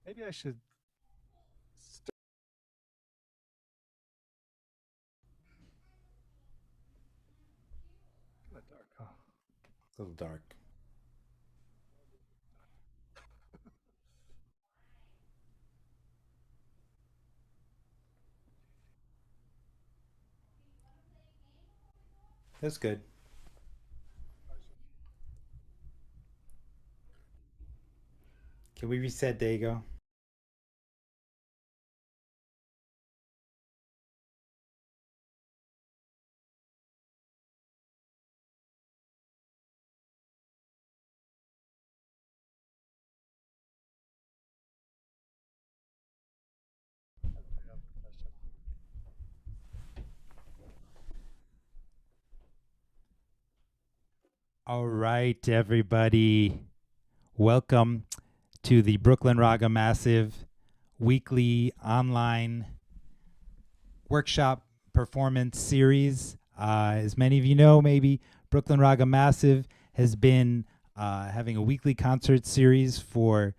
Maybe I should start. Kind of dark, huh? A little dark. That's good. Can we reset? There you go. All right, everybody. Welcome to the Brooklyn Raga Massive weekly online workshop performance series. As many of you know, maybe Brooklyn Raga Massive has been having a weekly concert series for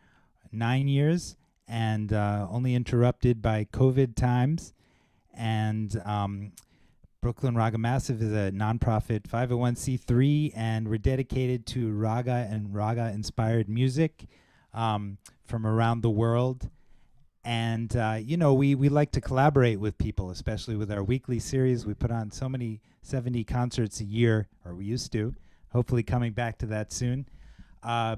9 years and only interrupted by COVID times. And Brooklyn Raga Massive is a nonprofit 501c3, and we're dedicated to raga and raga inspired music from around the world. And, we like to collaborate with people, especially with our weekly series. We put on so many 70 concerts a year, or we used to, hopefully coming back to that soon. So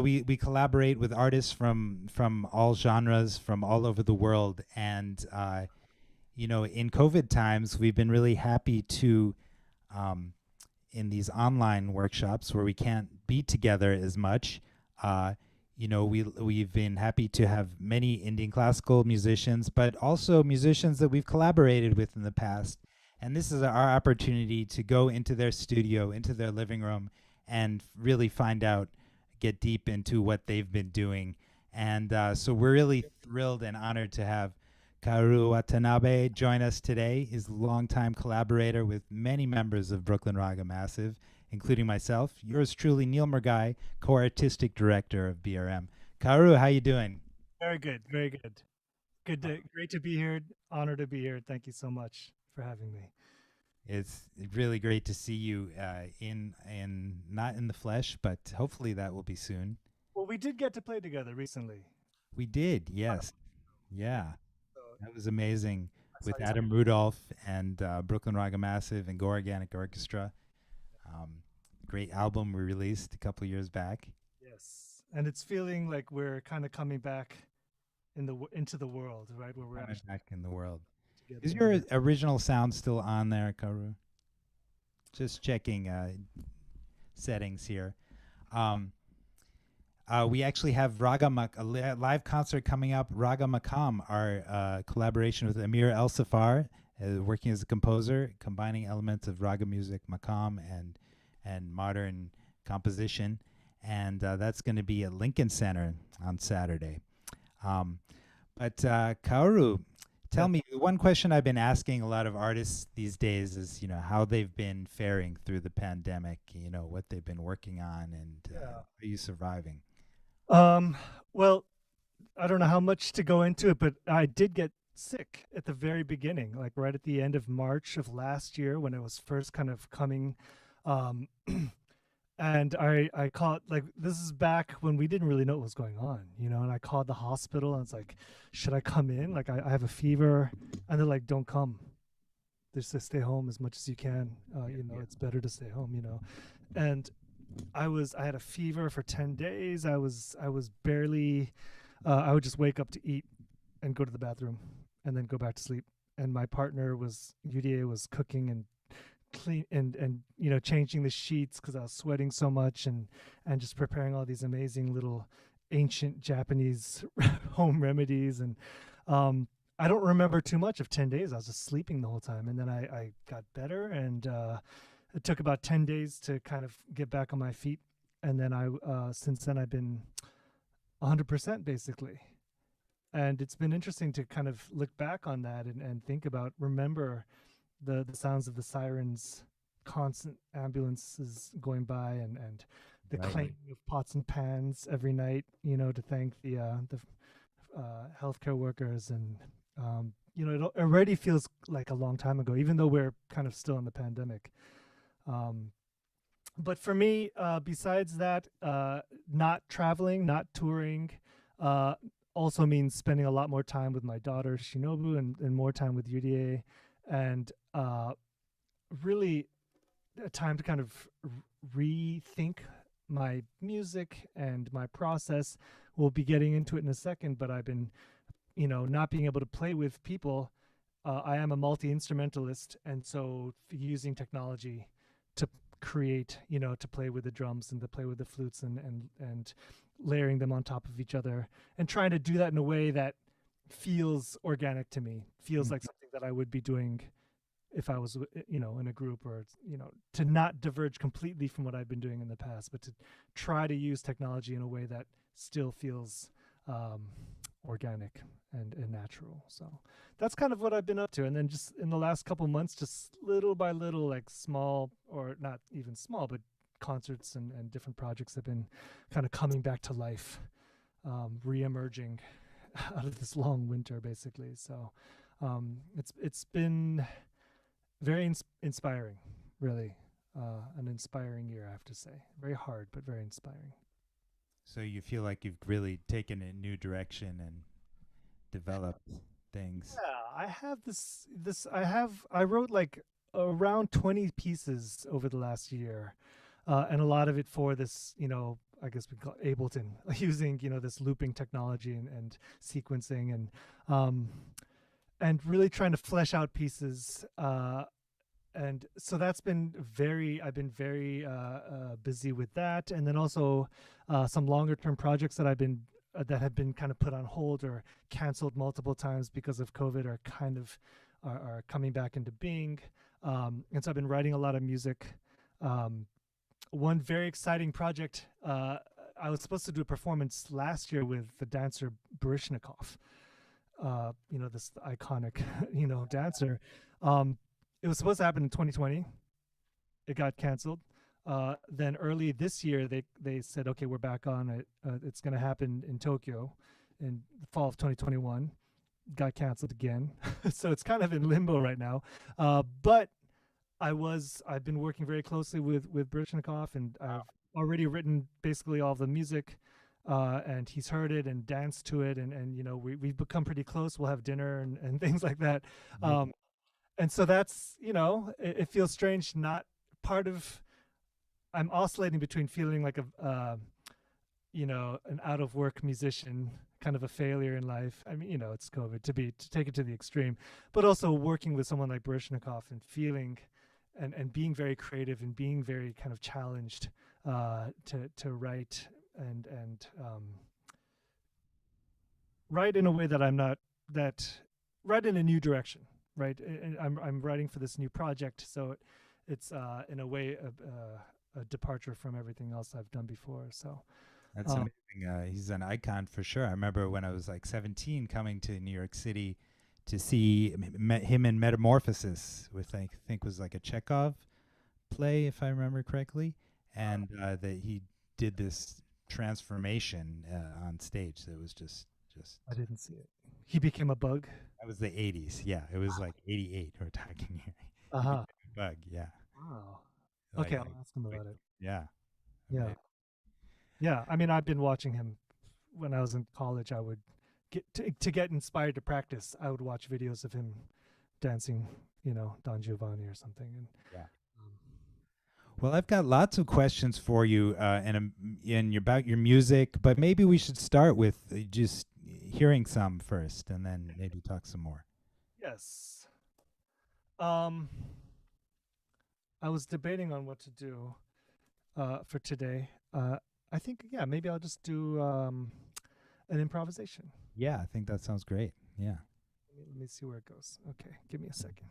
we collaborate with artists from all genres, from all over the world. And, in COVID times, we've been really happy to, in these online workshops where we can't be together as much, we've been happy to have many Indian classical musicians, but also musicians that we've collaborated with in the past. And this is our opportunity to go into their studio, into their living room, and really find out, get deep into what they've been doing. And so we're really thrilled and honored to have Kaoru Watanabe join us today. He's a longtime collaborator with many members of Brooklyn Raga Massive, including myself, yours truly, Neil Murgai, co-artistic director of BRM. Kaoru, how you doing? Very good, very good. Great to be here. Honored to be here. Thank you so much for having me. It's really great to see you in not in the flesh, but hopefully that will be soon. Well, we did get to play together recently. We did, yes, yeah, So that was amazing I saw with you. Adam Rudolph and Brooklyn Raga Massive and Go Organic Orchestra. Um, Great album we released a couple years back. Yes, and it's feeling like we're kind of coming back into the world, right? Where we're Coming actually back in the world. together Is again. your original sound still on there, Karu? Just checking settings here. Um, we actually have live concert coming up. Raga Makam, our collaboration with Amir El Safar, working as a composer, combining elements of raga music, makam, and modern composition. And that's going to be at Lincoln Center on Saturday. Um, but Kaoru, tell Yeah. me, one question I've been asking a lot of artists these days is, how they've been faring through the pandemic, what they've been working on, and Yeah. are you surviving? Um. Well, I don't know how much to go into it, but I did get sick at the very beginning, like right at the end of March of last year when it was first kind of coming. Um, and I called, like, this is back when we didn't really know what was going on, and I called the hospital and it's like, should I come in? Like, I have a fever, and they're like, don't come. Just to stay home as much as you can. Yeah. It's better to stay home. And I had a fever for 10 days. I was barely I would just wake up to eat and go to the bathroom and then go back to sleep. And my partner was UDA was cooking and clean and changing the sheets because I was sweating so much, and just preparing all these amazing little ancient Japanese home remedies. And I don't remember too much of 10 days. I was just sleeping the whole time, and then I got better, and it took about 10 days to kind of get back on my feet. And then I since then I've been 100% basically. And it's been interesting to kind of look back on that, and think about, remember the sounds of the sirens, constant ambulances going by, and the Right. clanging of pots and pans every night, to thank the healthcare workers. And it already feels like a long time ago, even though we're kind of still in the pandemic. But for me, besides that, not traveling, not touring, also means spending a lot more time with my daughter Shinobu, and more time with Yurie, and really a time to kind of rethink my music and my process. We'll be getting into it in a second, but I've been, not being able to play with people. I am a multi-instrumentalist, and so using technology to create, to play with the drums and to play with the flutes, and layering them on top of each other, and trying to do that in a way that feels organic to me, feels like something that I would be doing if I was, in a group, or, to not diverge completely from what I've been doing in the past, but to try to use technology in a way that still feels organic and natural. So that's kind of what I've been up to. And then just in the last couple months, just little by little, like small, or not even small, but concerts and different projects have been kind of coming back to life, re-emerging out of this long winter, basically. So it's been very inspiring, really. An inspiring year, I have to say. Very hard, but very inspiring. So you feel like you've really taken a new direction and developed things. Yeah, I have I wrote like around 20 pieces over the last year, and a lot of it for this, I guess we call it Ableton, using, this looping technology and sequencing, and really trying to flesh out pieces. And so I've been very busy with that. And then also some longer term projects that that have been kind of put on hold or canceled multiple times because of COVID are coming back into being. And so I've been writing a lot of music. One very exciting project, I was supposed to do a performance last year with the dancer Baryshnikov, this iconic, dancer. It was supposed to happen in 2020. It got canceled. Then early this year, they said, okay, we're back on it. It's going to happen in Tokyo in the fall of 2021. Got canceled again. So it's kind of in limbo right now. But I've been working very closely with Baryshnikov, and I've already written basically all the music, and he's heard it and danced to it. And we've become pretty close. We'll have dinner and things like that. And so that's, it feels strange, not part of, I'm oscillating between feeling like an out of work musician, kind of a failure in life. I mean, it's COVID, to take it to the extreme, but also working with someone like Baryshnikov and feeling and being very creative and being very kind of challenged to write and write in a way that write in a new direction. Right, and I'm writing for this new project, so it's in a way a departure from everything else I've done before. So that's amazing. He's an icon for sure. I remember when I was like 17, coming to New York City to see him in Metamorphosis with, I think was like a Chekhov play, if I remember correctly, and that he did this transformation on stage that was just. I didn't see it. He became a bug. That was the 80s. Yeah, it was like 88 we're talking here. Bug, yeah. Wow. Like, okay, I'll ask him about it. Yeah. Yeah. Yeah, I mean, I've been watching him when I was in college. I would get inspired to practice. I would watch videos of him dancing, Don Giovanni or something. And yeah. Well, I've got lots of questions for you and about your music, but maybe we should start with just hearing some first and then maybe talk some more. Yes. I was debating on what to do for today. I think, maybe I'll just do an improvisation. Yeah, I think that sounds great. Yeah. Let me see where it goes. Okay, give me a second.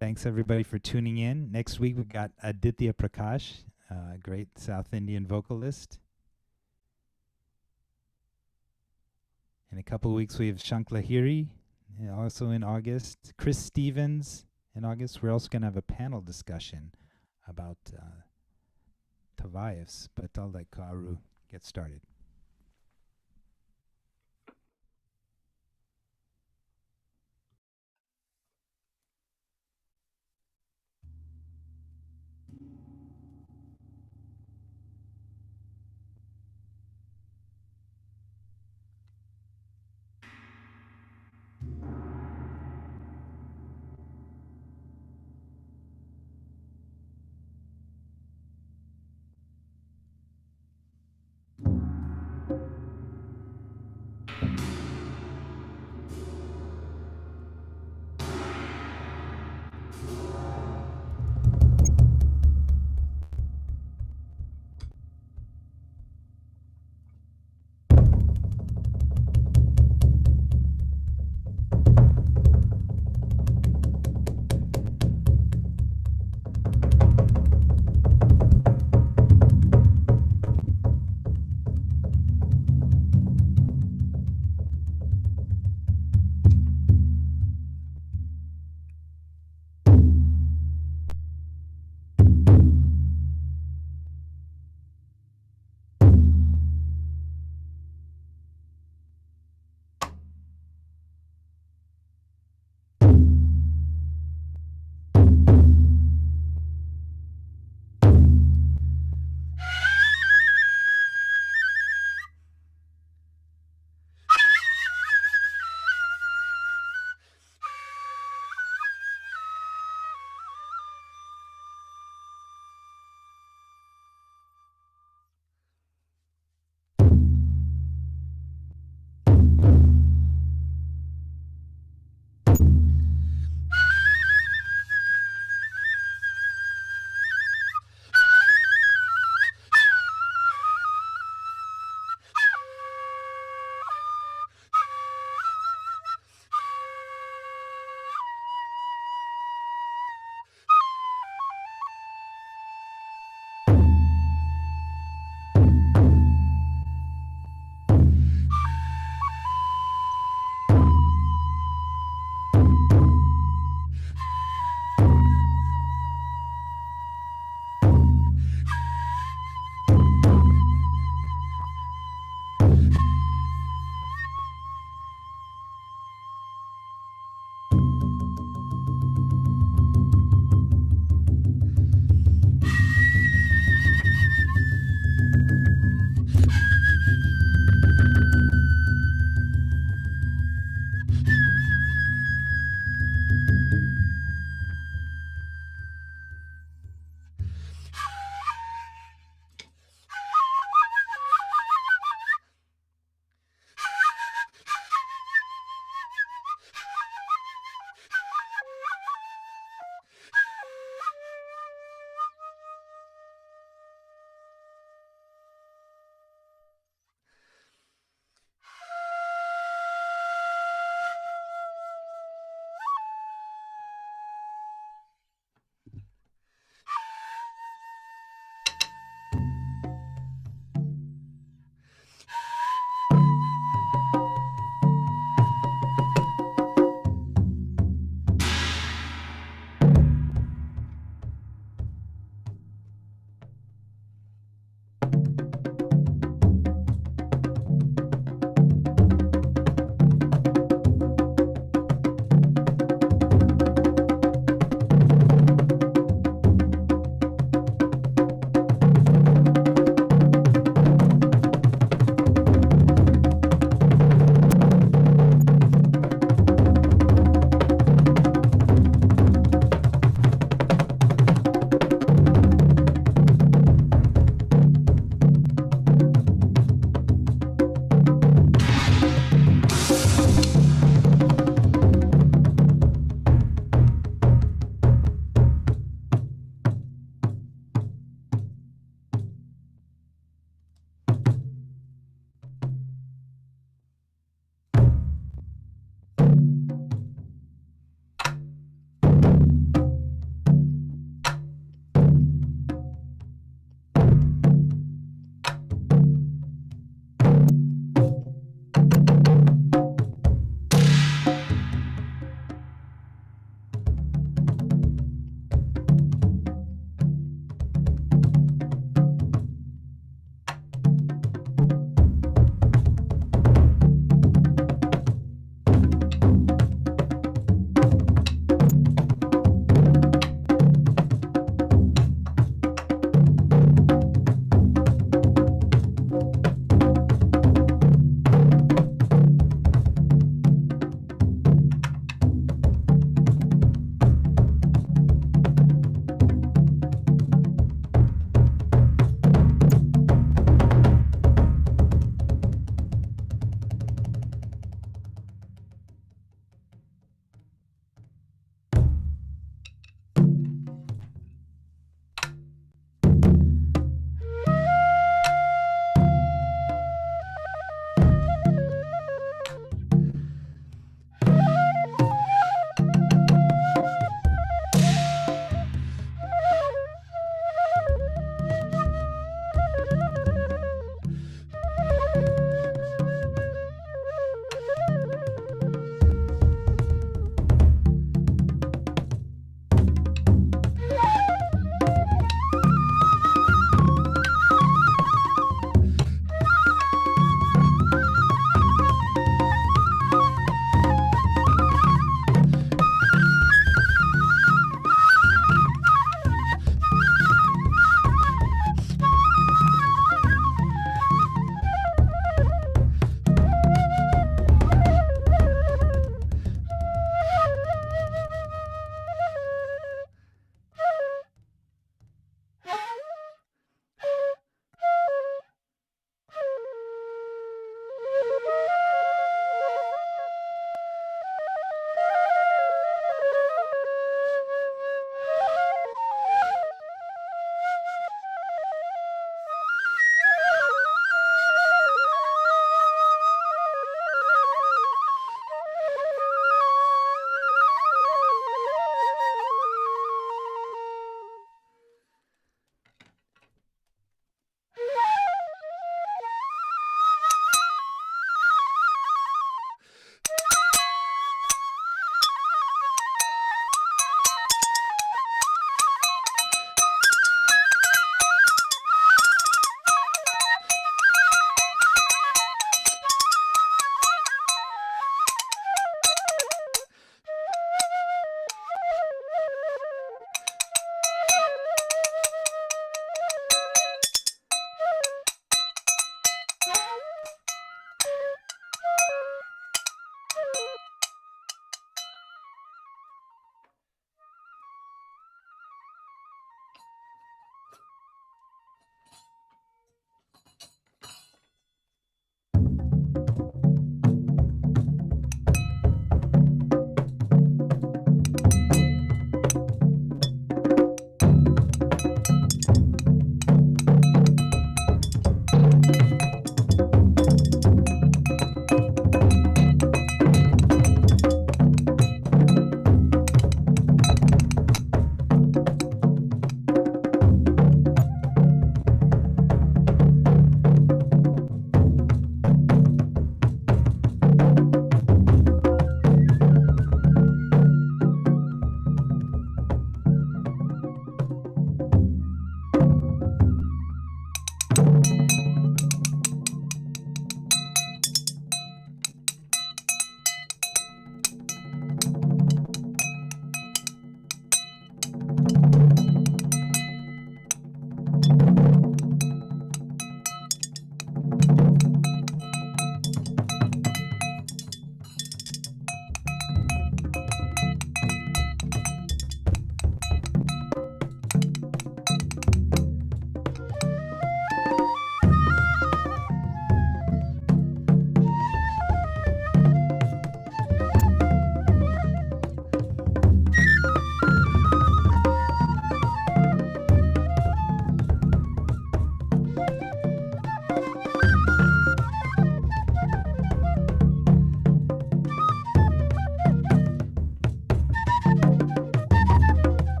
Thanks, everybody, for tuning in. Next week, we've got Aditya Prakash, great South Indian vocalist. In a couple of weeks, we have Shanklahiri, Yeah, also in August, Chris Stevens in August. We're also going to have a panel discussion about Tavaevs, but I'll let Kaoru get started.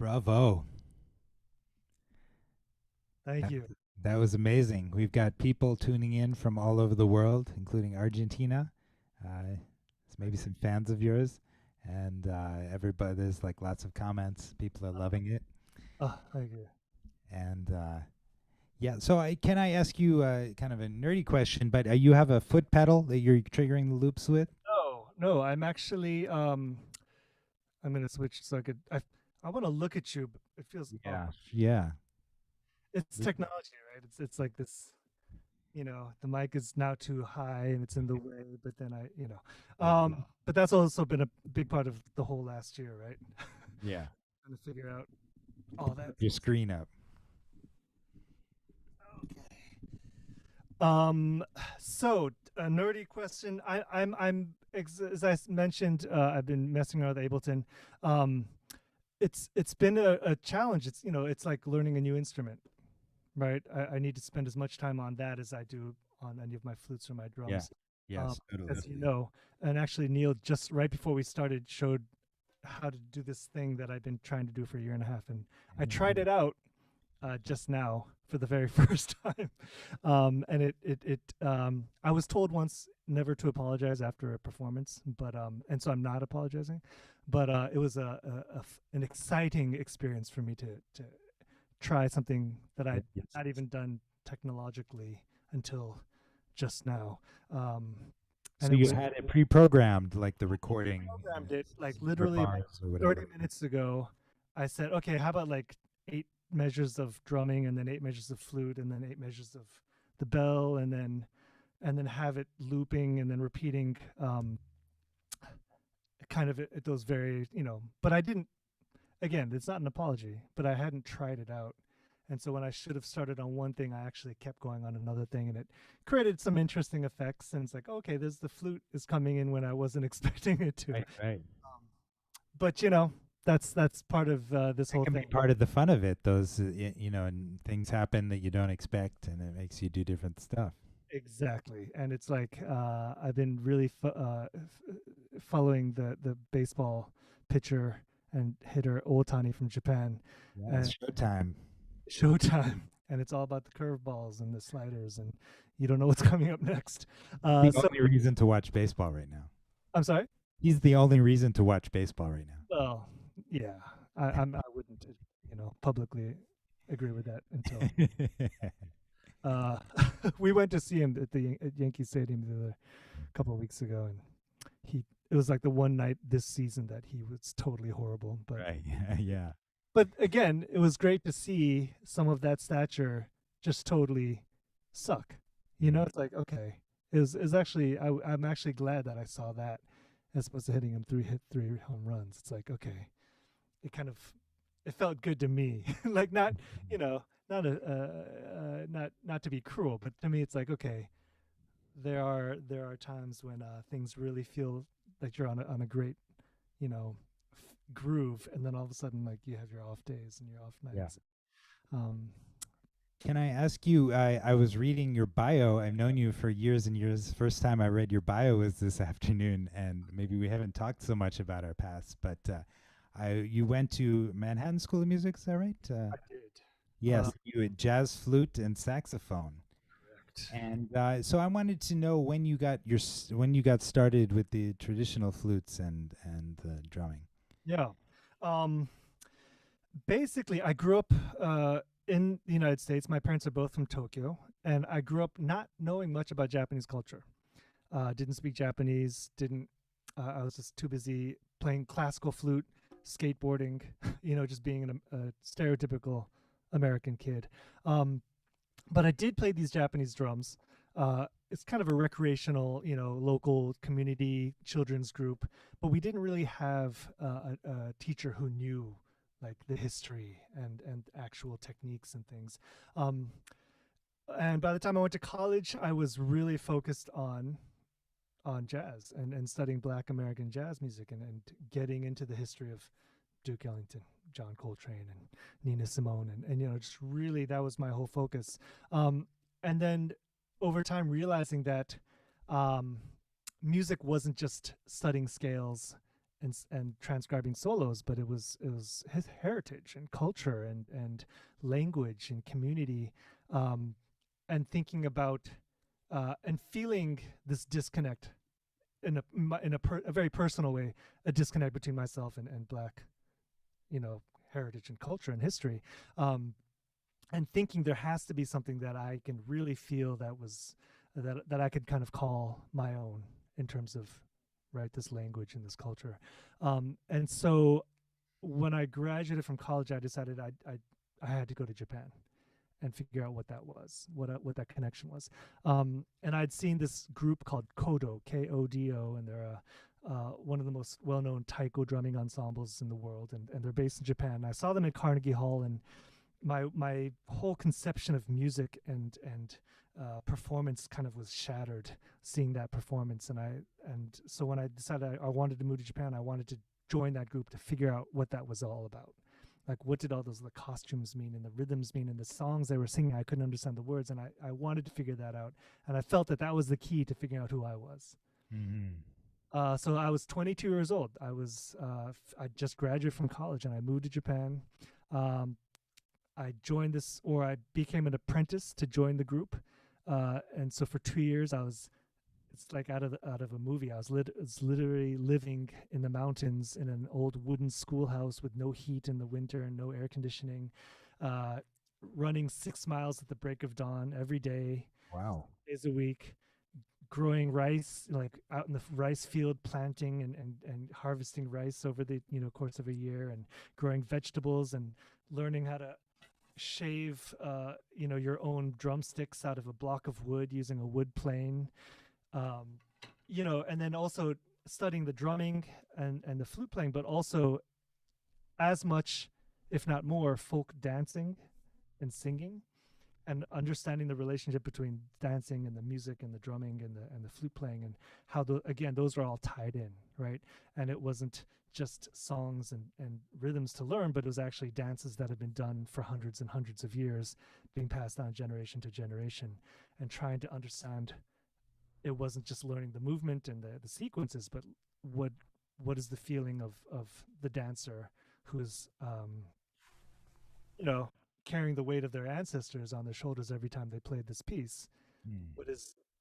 Bravo. Thank you. That was amazing. We've got people tuning in from all over the world, including Argentina. Maybe some fans of yours. And everybody, there's like lots of comments. People are loving it. Oh, thank you. And yeah, so can I ask you kind of a nerdy question, but you have a foot pedal that you're triggering the loops with? No, I'm actually, I'm going to switch so I want to look at you, but it feels awkward. Yeah. It's technology, right? It's like this, the mic is now too high and it's in the way, but then but that's also been a big part of the whole last year, right? Yeah. Trying to figure out all that. Your screen up. Okay. So a nerdy question. As I mentioned, I've been messing around with Ableton. It's been a challenge. It's like learning a new instrument, right? I need to spend as much time on that as I do on any of my flutes or my drums. Yeah. Yes. As you know, and actually Neil just right before we started showed how to do this thing that I've been trying to do for a year and a half, and I tried it out just now for the very first time, and I was told once never to apologize after a performance, but and so I'm not apologizing, but it was an exciting experience for me to try something that I'd not even done technologically until just now. So you had it pre-programmed, like the recording. I programmed it like literally 30 minutes ago. I said, okay, how about like 8 measures of drumming and then 8 measures of flute and then 8 measures of the bell and then have it looping and then repeating kind of at those very, but I didn't, again, it's not an apology, but I hadn't tried it out. And so when I should have started on one thing, I actually kept going on another thing, and it created some interesting effects. And it's like, okay, there's the flute is coming in when I wasn't expecting it to. Right. But that's part of this whole thing. Be part of the fun of it. Those and things happen that you don't expect, and it makes you do different stuff. Exactly, and it's like I've been really following the baseball pitcher and hitter Otani from Japan. Yeah, it's Showtime, and it's all about the curveballs and the sliders, and you don't know what's coming up next. The only reason to watch baseball right now. I'm sorry? He's the only reason to watch baseball right now. Well, yeah, I wouldn't, publicly agree with that until we went to see him at Yankee Stadium a couple of weeks ago, and it was like the one night this season that he was totally horrible. But right, yeah. But again, it was great to see some of that stature just totally suck. It's like, okay, it was actually, I'm actually glad that I saw that as opposed to hitting him 3 home runs. It's like, okay, it felt good to me. Like not to be cruel, but to me it's like, okay, there are times when things really feel like you're on a great, groove, and then all of a sudden like you have your off days and your off nights. Can I ask you, I was reading your bio. I've known you for years and years. First time I read your bio was this afternoon, and maybe we haven't talked so much about our past, but you went to Manhattan School of Music, is that right? I did. Yes, you had jazz, flute, and saxophone. Correct. And so I wanted to know when you got started with the traditional flutes and drumming. Yeah. Basically, I grew up in the United States. My parents are both from Tokyo, and I grew up not knowing much about Japanese culture. Didn't speak Japanese, I was just too busy playing classical flute, skateboarding, just being a stereotypical American kid. But I did play these Japanese drums. It's kind of a recreational, local community children's group, but we didn't really have a teacher who knew like the history and actual techniques and things. And by the time I went to college, I was really focused on jazz and studying Black American jazz music and getting into the history of Duke Ellington, John Coltrane, and Nina Simone, and just really that was my whole focus. And then over time realizing that music wasn't just studying scales and transcribing solos, but it was his heritage and culture and language and community, and thinking about and feeling this disconnect in a very personal way, a disconnect between myself and Black, heritage and culture and history, and thinking there has to be something that I can really feel that I could kind of call my own in terms of, right, this language and this culture. And so when I graduated from college, I decided I had to go to Japan and figure out what that was, what that connection was. And I'd seen this group called Kodo, Kodo, and they're one of the most well-known taiko drumming ensembles in the world, and they're based in Japan. I saw them at Carnegie Hall, and my whole conception of music and performance kind of was shattered seeing that performance. And so when I decided I wanted to move to Japan, I wanted to join that group to figure out what that was all about. Like, what did all the costumes mean and the rhythms mean and the songs they were singing? I couldn't understand the words, and I wanted to figure that out. And I felt that was the key to figuring out who I was. Mm-hmm. So I was 22 years old. I just graduated from college, and I moved to Japan. I joined I became an apprentice to join the group. And so for 2 years, it's like out of a movie. I was literally living in the mountains in an old wooden schoolhouse with no heat in the winter and no air conditioning, running 6 miles at the break of dawn every day. Wow. Days a week, growing rice, like out in the rice field, planting and harvesting rice over the course of a year, and growing vegetables and learning how to shave your own drumsticks out of a block of wood using a wood plane, and then also studying the drumming and the flute playing, but also as much, if not more, folk dancing and singing, and understanding the relationship between dancing and the music and the drumming and the flute playing, and how those are all tied in, right? And it wasn't just songs and rhythms to learn, but it was actually dances that had been done for hundreds and hundreds of years, being passed on generation to generation, and trying to understand. It wasn't just learning the movement and the sequences, but what is the feeling of the dancer who's carrying the weight of their ancestors on their shoulders every time they played this piece.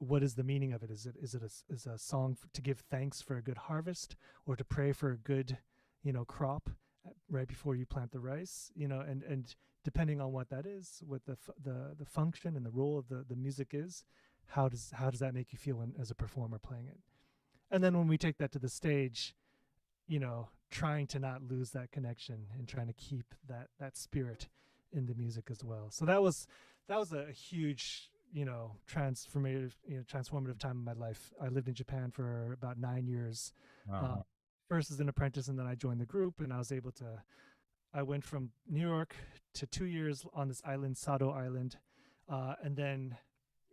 What is the meaning of it? Is it a song to give thanks for a good harvest, or to pray for a good crop right before you plant the rice? And depending on what that is, what the function and the role of the music is, how does that make you feel as a performer playing it? And then when we take that to the stage, trying to not lose that connection and trying to keep that spirit in the music as well. So that was a huge transformative time in my life. I lived in Japan for about 9 years. Wow. First as an apprentice, and then I joined the group, and I went from New York to 2 years on this island, Sado Island, and then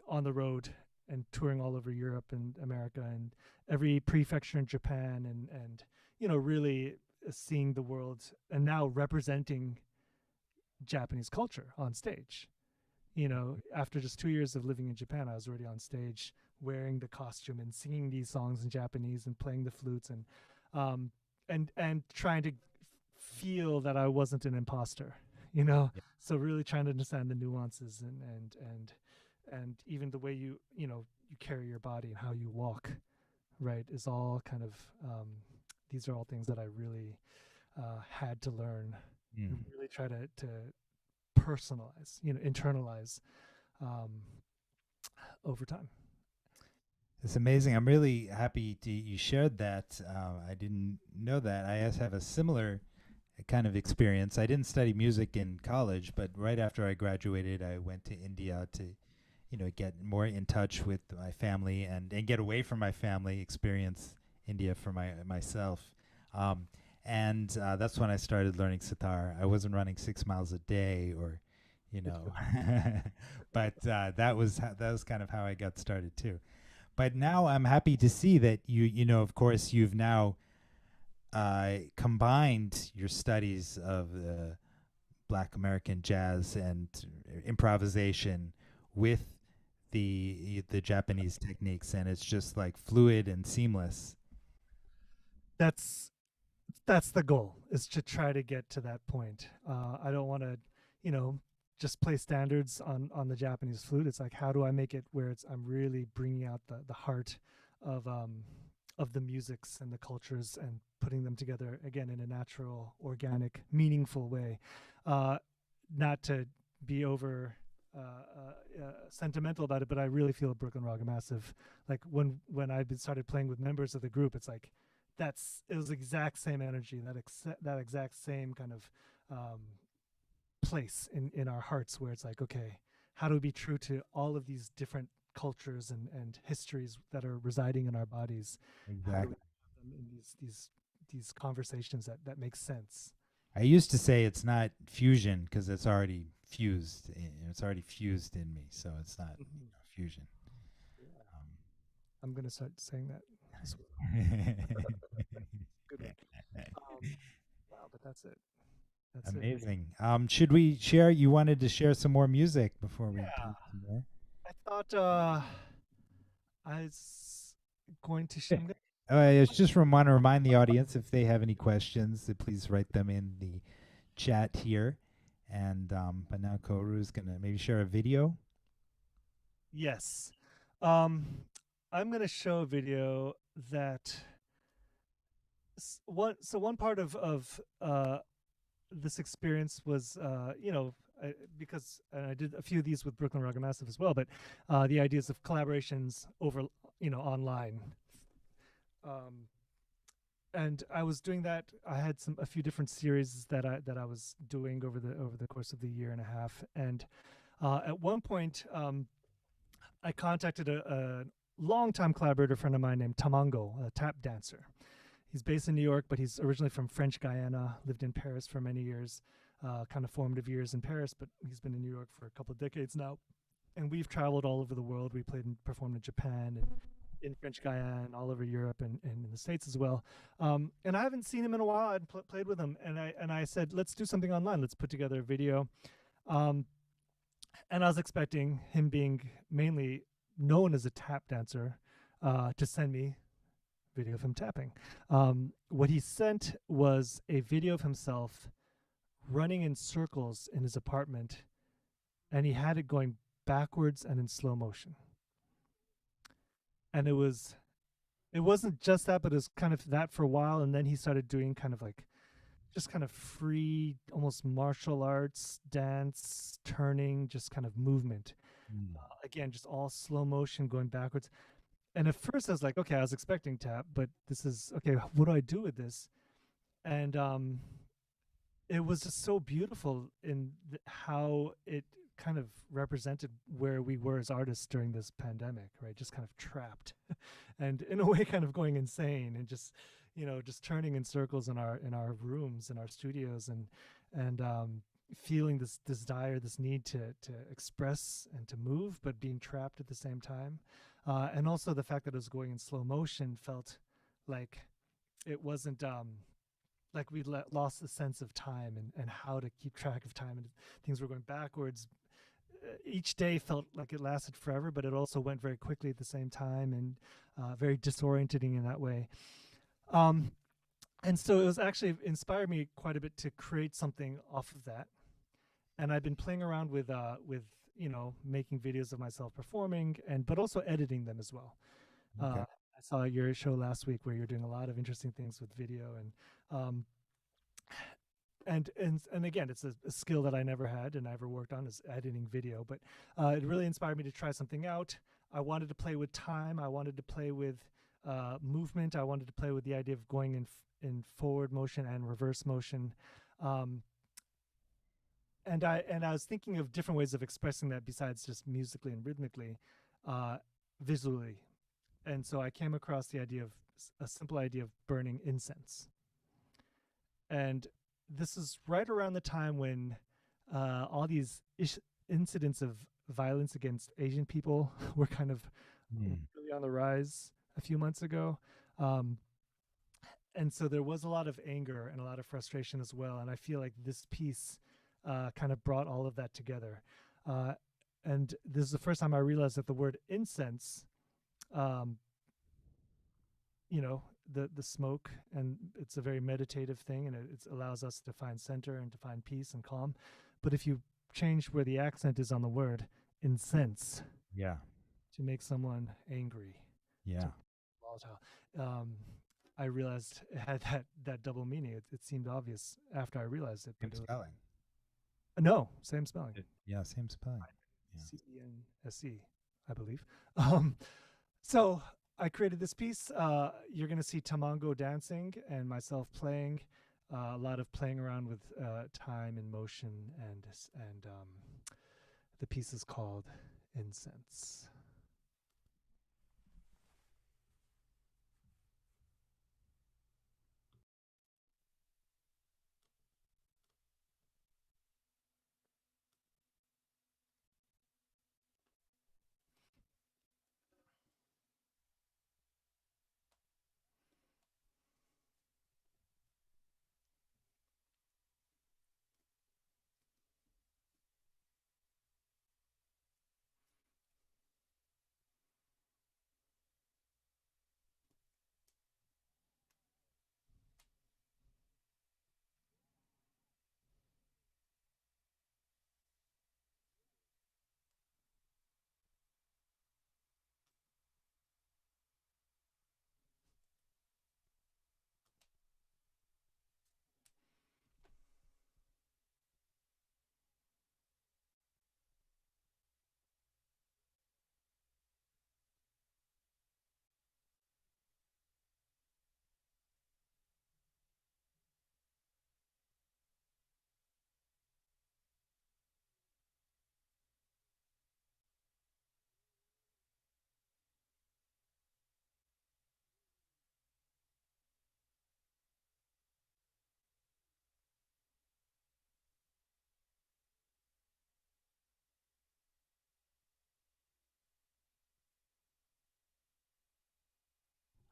on the road and touring all over Europe and America and every prefecture in Japan, and really seeing the world, and now representing Japanese culture on stage. After just 2 years of living in Japan, I was already on stage wearing the costume and singing these songs in Japanese and playing the flutes, and trying to feel that I wasn't an imposter, Yeah. So really trying to understand the nuances and even the way you carry your body and how you walk, right, is all kind of these are all things that I really had to learn, and really try to personalize, internalize over time. It's amazing. I'm really happy you shared that. I didn't know that. I have a similar kind of experience. I didn't study music in college, but right after I graduated, I went to India to, get more in touch with my family and get away from my family, experience India for myself. And that's when I started learning sitar. I wasn't running 6 miles a day or, but that was kind of how I got started too. But now I'm happy to see that of course, you've now combined your studies of Black American jazz and improvisation with the Japanese techniques, and it's just like fluid and seamless. That's that's the goal, is to try to get to that point. I don't want to, you know, just play standards on the Japanese flute. It's like, how do I make it where I'm really bringing out the heart of the musics and the cultures and putting them together again in a natural, organic, meaningful way. Not to be over sentimental about it, but I really feel Brooklyn Raga Massive. Like when I started playing with members of the group, it's like it was the exact same energy, that exact same kind of place in our hearts, where it's like, okay, how do we be true to all of these different cultures and histories that are residing in our bodies? Exactly. How do we have them in these conversations that make sense? I used to say it's not fusion because it's already fused. It's already fused in me, so it's not fusion. Yeah. I'm gonna start saying that. Good one. Wow, but that's it. That's amazing. Should we share? You wanted to share some more music before we? Yeah. Some more? I thought I was going to share. I just want to remind the audience, if they have any questions, to please write them in the chat here. And but now Kaoru is gonna maybe share a video. Yes, I'm gonna show a video that one part of this experience was because I did a few of these with Brooklyn Raga Massive as well, but the ideas of collaborations over online. And I was doing that. I had a few different series that I was doing over the course of the year and a half. And at one point, I contacted a longtime collaborator friend of mine named Tamango, a tap dancer. He's based in New York, but he's originally from French Guiana, lived in Paris for many years, kind of formative years in Paris, but he's been in New York for a couple of decades now. And we've traveled all over the world. We played and performed in Japan and in French Guiana and all over Europe and in the States as well. And I haven't seen him in a while. I'd played with him, and I said, let's do something online. Let's put together a video. And I was expecting him, being mainly known as a tap dancer, to send me video of him tapping. What he sent was a video of himself running in circles in his apartment, and he had it going backwards and in slow motion. And it wasn't just that, but it was kind of that for a while, and then he started doing kind of like just kind of free, almost martial arts, dance, turning, just kind of movement. Again, just all slow motion going backwards. And at first I was like, okay, I was expecting tap, but this is, okay, what do I do with this? And it was just so beautiful in how it kind of represented where we were as artists during this pandemic, right? Just kind of trapped and in a way kind of going insane, and just, just turning in circles in our rooms, in our studios, and feeling this desire, this need to express and to move, but being trapped at the same time. And also the fact that it was going in slow motion felt like it wasn't like we lost the sense of time and how to keep track of time, and things were going backwards. Each day felt like it lasted forever, but it also went very quickly at the same time, and very disorienting in that way. And so it was actually inspired me quite a bit to create something off of that. And I've been playing around with making videos of myself performing, but also editing them as well. Okay. I saw your show last week where you're doing a lot of interesting things with video, and again, it's a skill that I never had and I ever worked on, is editing video. But it really inspired me to try something out. I wanted to play with time. I wanted to play with movement. I wanted to play with the idea of going in forward motion and reverse motion. And I was thinking of different ways of expressing that besides just musically and rhythmically, visually. And so I came across the idea of a simple idea of burning incense. And this is right around the time when all these incidents of violence against Asian people were kind of really on the rise a few months ago. And so there was a lot of anger and a lot of frustration as well. And I feel like this piece kind of brought all of that together. And this is the first time I realized that the word incense, the smoke, and it's a very meditative thing, and it allows us to find center and to find peace and calm. But if you change where the accent is on the word, incense, Yeah. to make someone angry, Yeah. volatile, I realized it had that double meaning. It seemed obvious after I realized it. Same spelling. No, same spelling. Yeah, same spelling. Yeah. C-E-N-S-E, I believe. So I created this piece. You're going to see Tamango dancing and myself playing. A lot of playing around with time and motion, and the piece is called Incense.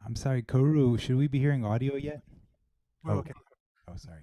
I'm sorry, Kaoru, should we be hearing audio yet? We're okay. Oh, sorry.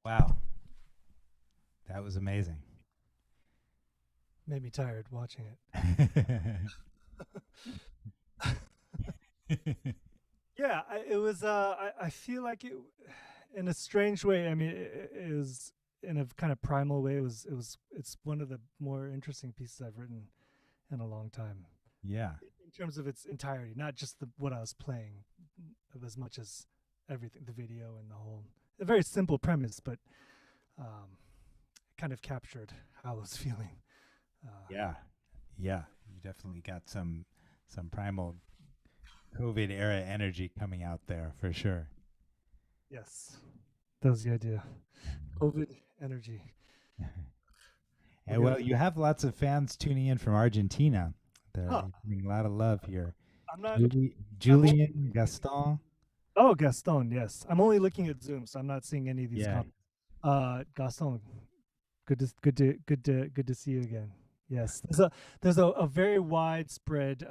Wow. That was amazing. Made me tired watching it. Yeah, it was. I feel like it, in a strange way. I mean, it was in a kind of primal way. It was. It was. It's one of the more interesting pieces I've written in a long time. Yeah. In terms of its entirety, not just what I was playing, as much as everything, the video and the whole. A very simple premise, but kind of captured how I was feeling. Yeah. Yeah. You definitely got some primal COVID era energy coming out there for sure. Yes, that was the idea. COVID energy. And well, you have lots of fans tuning in from Argentina. They're Huh. giving a lot of love here. I'm not. Julian, Gaston. Oh, Gaston. Yes, I'm only looking at Zoom, so I'm not seeing any of these Yeah. comments. Gaston, good to see you again. Yes, there's a very widespread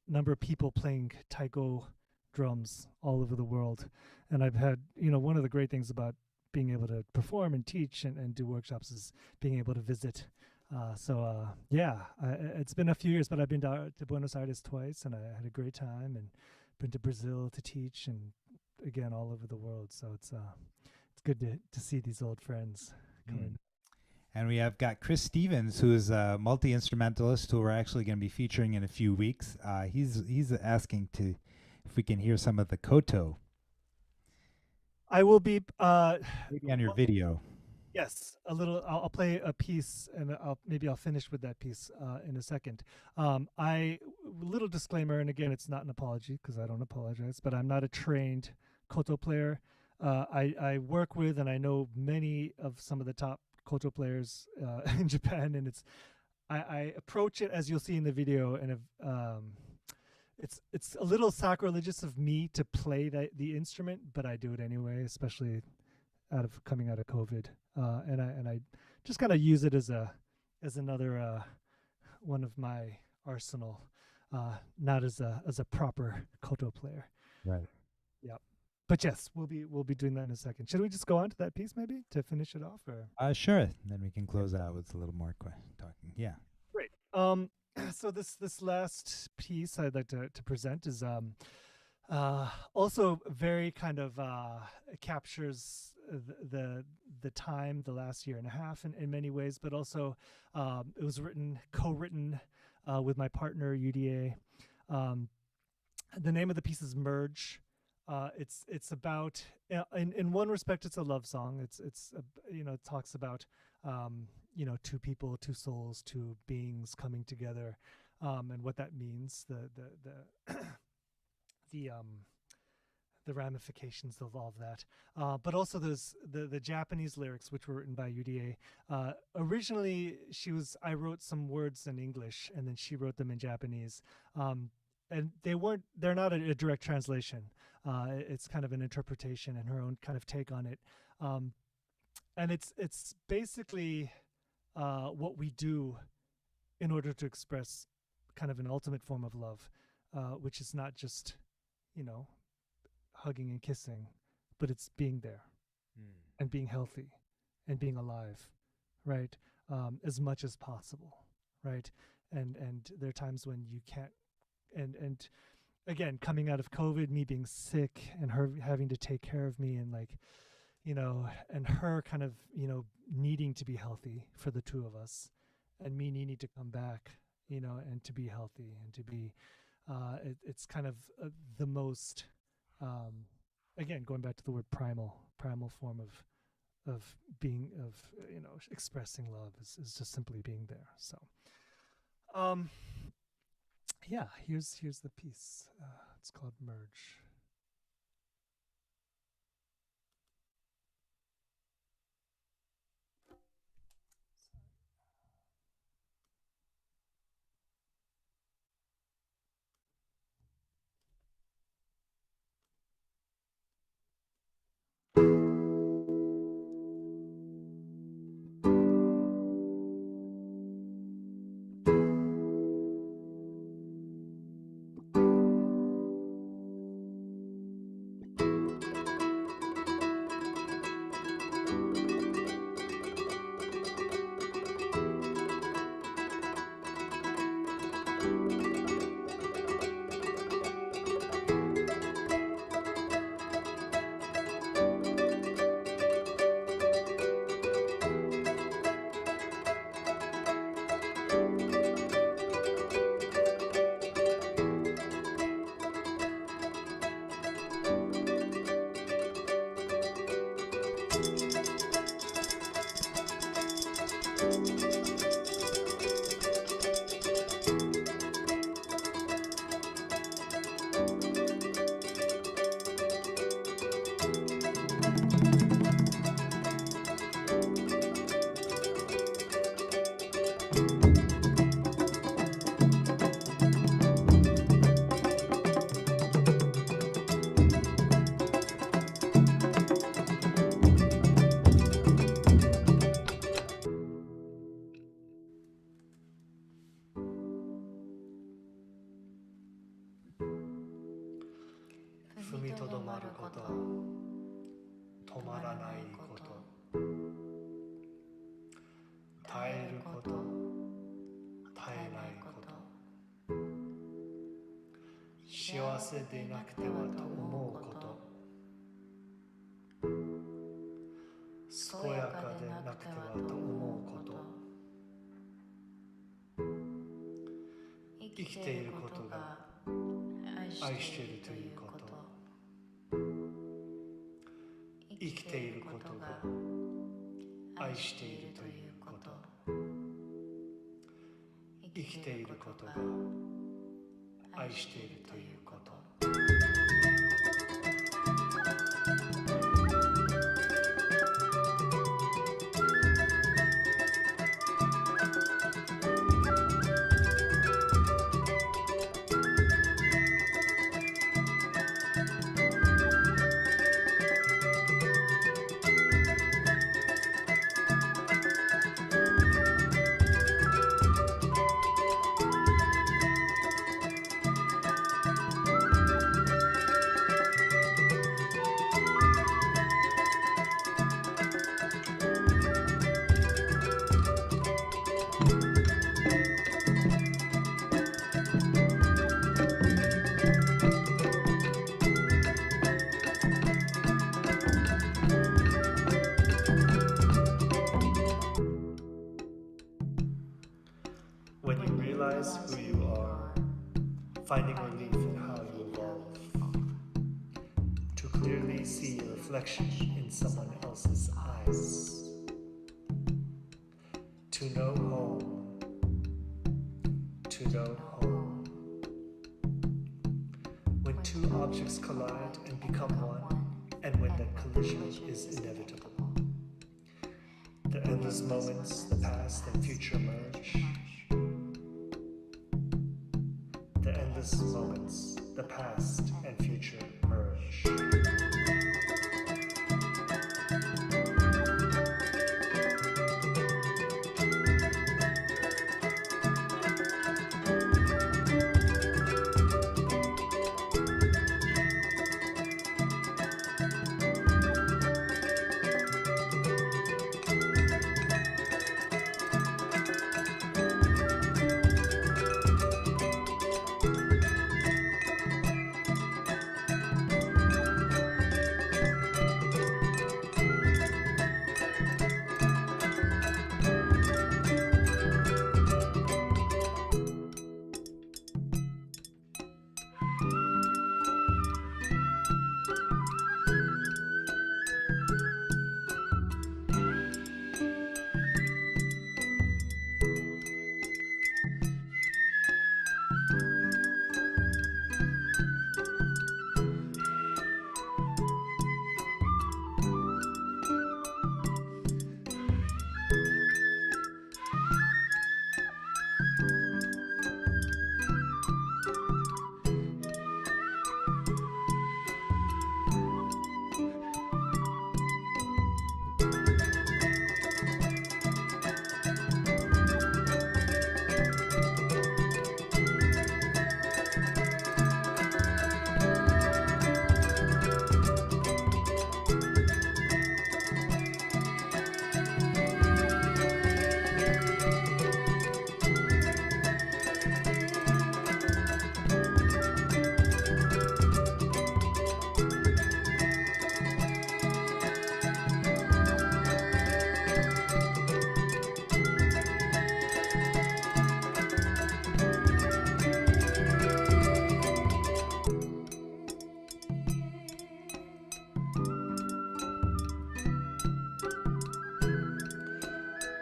number of people playing taiko drums all over the world, and I've had one of the great things about being able to perform and teach and do workshops is being able to visit. Yeah, it's been a few years, but I've been to Buenos Aires twice, and I had a great time, and been to Brazil to teach, and again all over the world. So it's good to see these old friends coming. And we have got Chris Stevens, who is a multi-instrumentalist who we're actually going to be featuring in a few weeks. He's asking if we can hear some of the koto. I will be maybe on your video. Yes, a little. I'll play a piece, and I'll finish with that piece in a second. Little disclaimer, and again, it's not an apology because I don't apologize, but I'm not a trained koto player. I work with and I know many of some of the top koto players in Japan, and I approach it as you'll see in the video, and it's a little sacrilegious of me to play the instrument, but I do it anyway, especially coming out of COVID, and I just kind of use it as another one of my arsenal, not as a proper koto player. Right. Yep. But yes, we'll be doing that in a second. Should we just go on to that piece maybe to finish it off, or? Sure. Then we can close out with a little more talking. Yeah. Great. So this last piece I'd like to present is also very kind of captures the time, the last year and a half in many ways, but also it was co-written with my partner UDA. The name of the piece is Merge. It's about in one respect it's a love song. It talks about two people, two souls, two beings coming together, and what that means, the ramifications of all of that. But also there's the Japanese lyrics, which were written by UDA. Originally, I wrote some words in English, and then she wrote them in Japanese. And they're not a direct translation. It's kind of an interpretation and her own kind of take on it. And it's basically what we do in order to express kind of an ultimate form of love, which is not just, hugging and kissing, but it's being there and being healthy and being alive, right? As much as possible, right? And there are times when you can't, and again, coming out of COVID, me being sick and her having to take care of me, and and her kind of, needing to be healthy for the two of us, and me needing to come back, and to be healthy and to be, it's kind of the most, again, going back to the word primal form of being, expressing love is just simply being there. So, yeah, here's the piece. It's called Merge. 踏みとどまること、止まらないこと、耐えること、耐えないこと、幸せでなくてはと思うこと、健やかでなくてはと思うこと、生きていることが愛しているということ、生きていることが愛しているということ、生きていることが愛しているということ。When you realize who you are, finding relief in how you evolve, to clearly see your reflection in someone else's eyes, to know home, to know home. When two objects collide and become one, and when that collision is inevitable. The endless moments, the past and future merge. The endless moments, the past and future merge.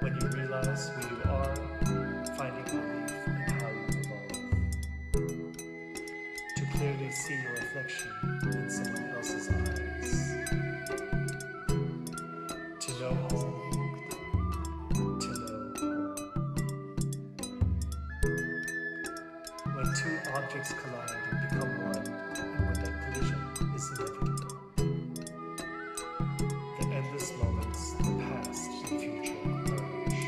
When you realize who you are, finding relief in how you evolve, to clearly see your reflection in someone else's eyes, to know home, to know home. objects collide and become one, and when that collision is inevitable. The endless moments, the past and future merge.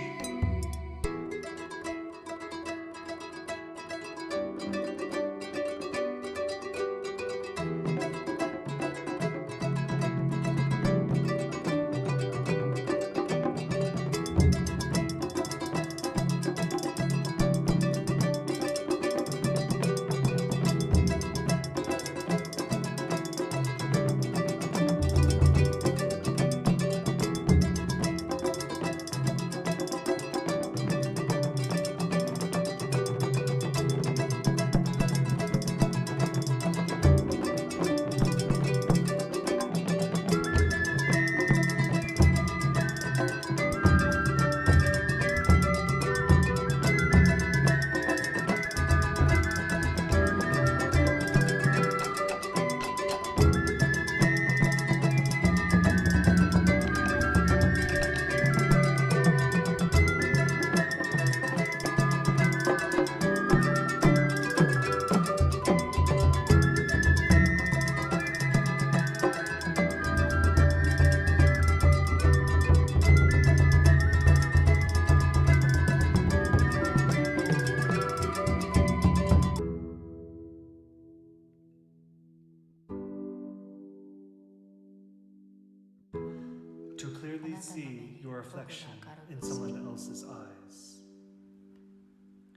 To clearly see your reflection in someone else's eyes.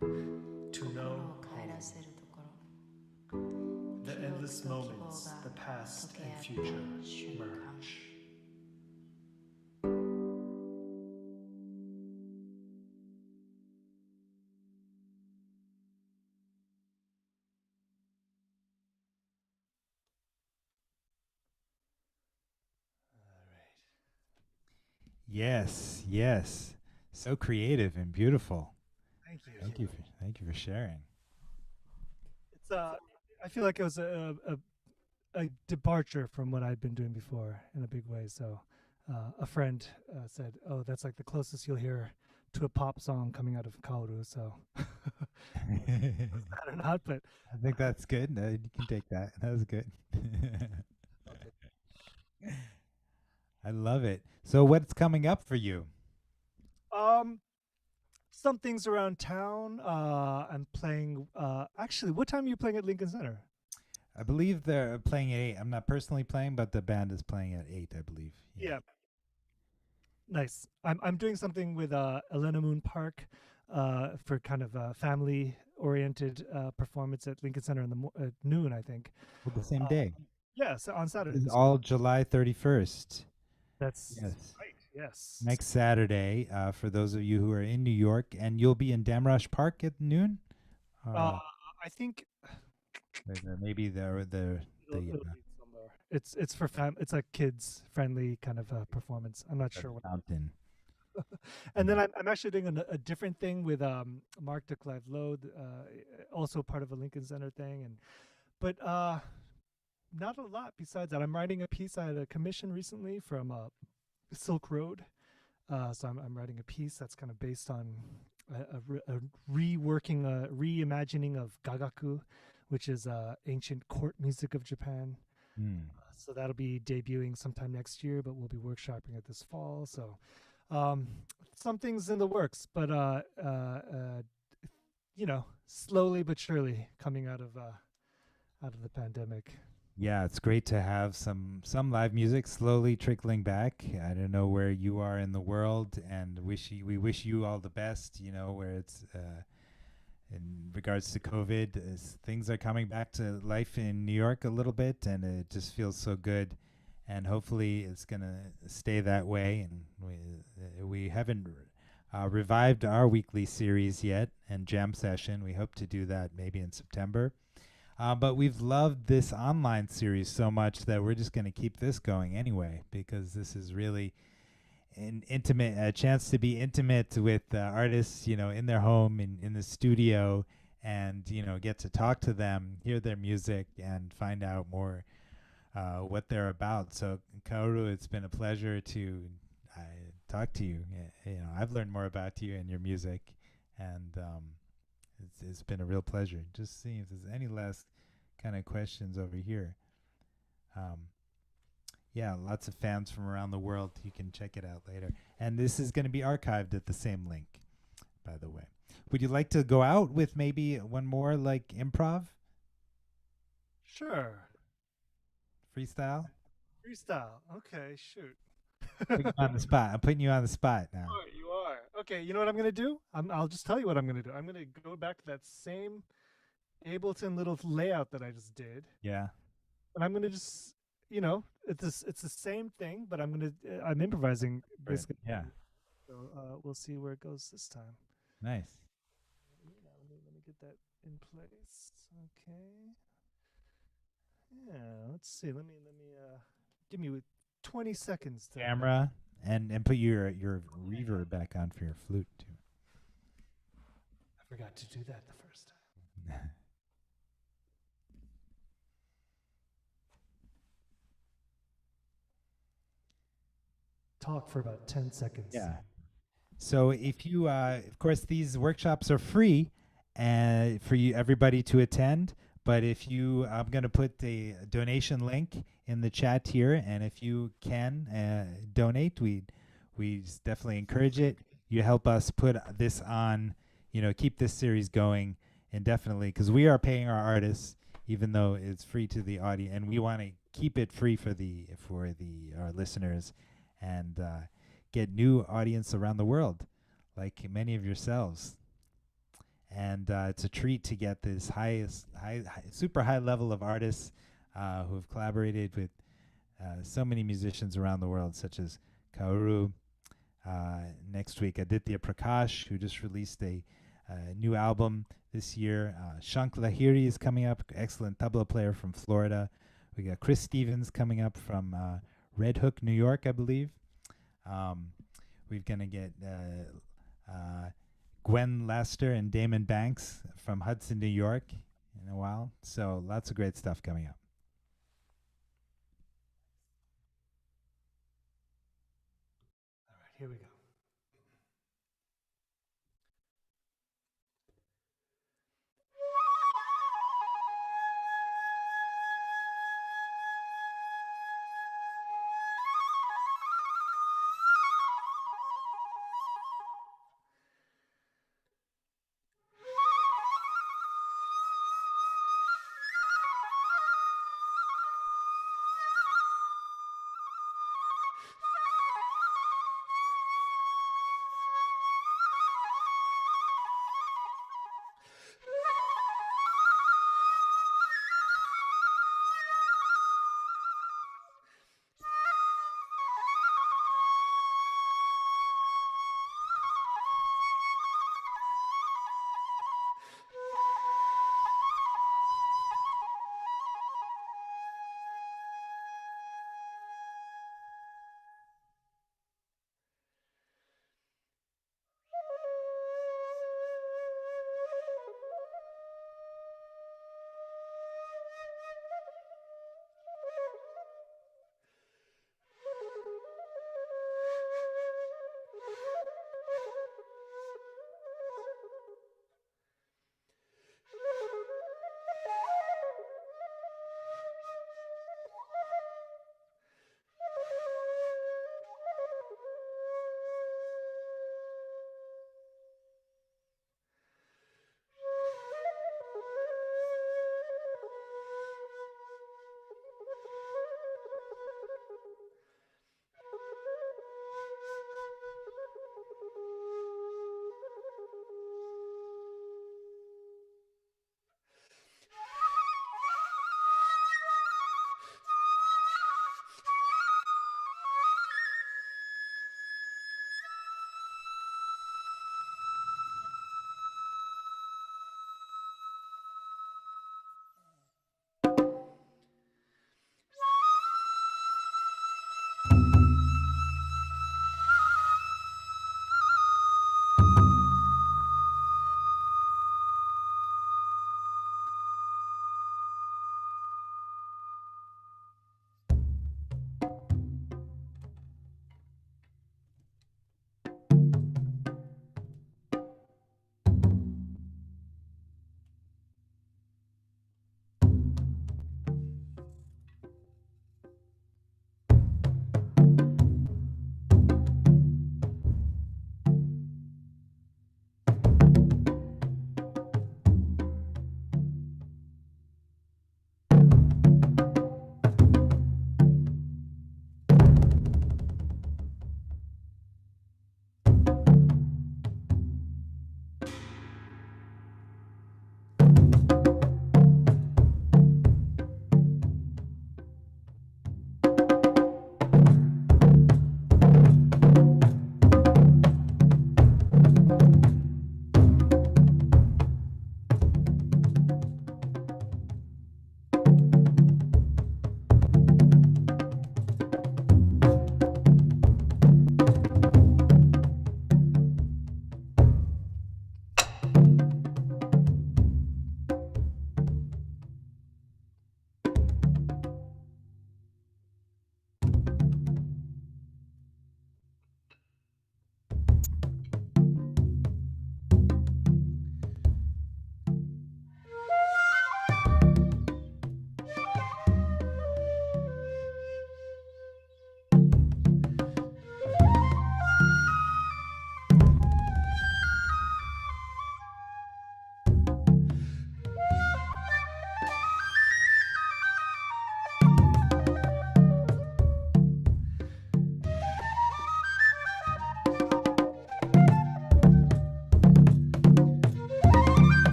To know home. The endless moments, the past and future merge. Yes, yes. So creative and beautiful. Thank you. Thank you for sharing. It's I feel like it was a departure from what I'd been doing before in a big way. So a friend said, "Oh, that's like the closest you'll hear to a pop song coming out of Kaoru." So I don't know, but I think that's good. You can take that. That was good. I love it. So what's coming up for you? Some things around town. I'm playing. Actually, what time are you playing at Lincoln Center? I believe they're playing at 8. I'm not personally playing, but the band is playing at 8, I believe. Yeah. Nice. I'm doing something with Elena Moon Park for kind of a family-oriented performance at Lincoln Center in the at noon, I think. Well, the same day. Yes, on Saturday. It's all July 31st. That's Yes. right. Yes. Next Saturday, for those of you who are in New York, and you'll be in Damrush Park at noon. I think Maybe it'll be somewhere. It's for it's like kids friendly kind of performance. I'm not sure what. Fountain. And then I'm actually doing a different thing with Mark de Clive Load, also part of a Lincoln Center thing, but not a lot besides that. I'm writing a piece. I had a commission recently from Silk Road, so I'm writing a piece that's kind of based on a reimagining of gagaku, which is ancient court music of Japan. So that'll be debuting sometime next year, but we'll be workshopping it this fall. So some things in the works, but slowly but surely coming out of the pandemic. Yeah, it's great to have some live music slowly trickling back. I don't know where you are in the world, and we wish you all the best. Where it's in regards to COVID, as things are coming back to life in New York a little bit, and it just feels so good. And hopefully, it's gonna stay that way. And we haven't revived our weekly series yet and jam session. We hope to do that maybe in September. But we've loved this online series so much that we're just going to keep this going anyway, because this is really a chance to be intimate with artists, in their home, in the studio, and, get to talk to them, hear their music, and find out more what they're about. So, Kaoru, it's been a pleasure to talk to you. I've learned more about you and your music, and It's been a real pleasure. Just seeing if there's any last kind of questions over here. Yeah, lots of fans from around the world. You can check it out later. And this is going to be archived at the same link, by the way. Would you like to go out with maybe one more like improv? Sure. Freestyle? Freestyle. Okay, shoot. Put you on the spot. I'm putting you on the spot now. You are. Okay, you know what I'm going to do? I'll just tell you what I'm going to do. I'm going to go back to that same Ableton little layout that I just did. Yeah. And I'm going to just, it's the same thing, but I'm improvising basically. Yeah. So we'll see where it goes this time. Nice. Let me get that in place. Okay. Yeah, let's see. Let me give me 20 seconds to Camera and put your reverb back on for your flute too. I forgot to do that the first time. Talk for about 10 seconds. Yeah. So if you, of course, these workshops are free for you, everybody to attend. But if you, I'm going to put the donation link in the chat here, and if you can donate, we definitely encourage it. You help us put this on, keep this series going indefinitely, because we are paying our artists, even though it's free to the audience, and we want to keep it free for our listeners, and get new audience around the world, like many of yourselves. And it's a treat to get this super high level of artists who have collaborated with so many musicians around the world, such as Kaoru. Next week, Aditya Prakash, who just released a new album this year. Shank Lahiri is coming up, excellent tabla player from Florida. We got Chris Stevens coming up from Red Hook, New York, I believe. We're going to get Gwen Lester and Damon Banks from Hudson, New York in a while. So lots of great stuff coming up. All right, here we go.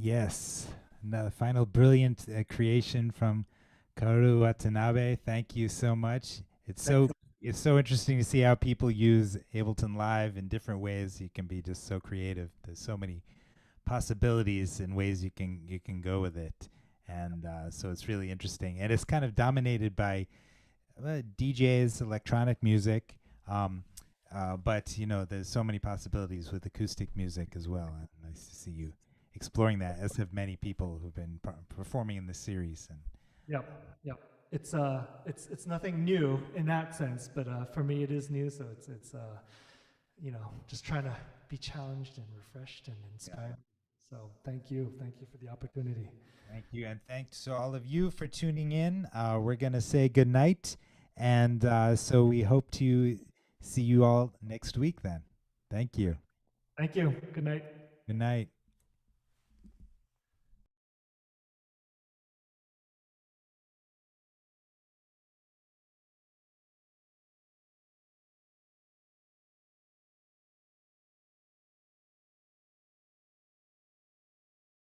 Yes. Another final brilliant creation from Kaoru Watanabe. Thank you so much. It's so it's so interesting to see how people use Ableton Live in different ways. You can be just so creative. There's so many possibilities and ways you can go with it, and so it's really interesting. And it's kind of dominated by DJs, electronic music, but you know, there's so many possibilities with acoustic music as well. And nice to see you exploring that, as have many people who've been performing in this series. And Yep, yep. It's nothing new in that sense, but for me it is new. So it's you know, just trying to be challenged and refreshed and inspired. So thank you for the opportunity. thank you, and thanks to all of you for tuning in. We're gonna say good night, and so we hope to see you all next week. Then, thank you. Thank you. Good night. Good night.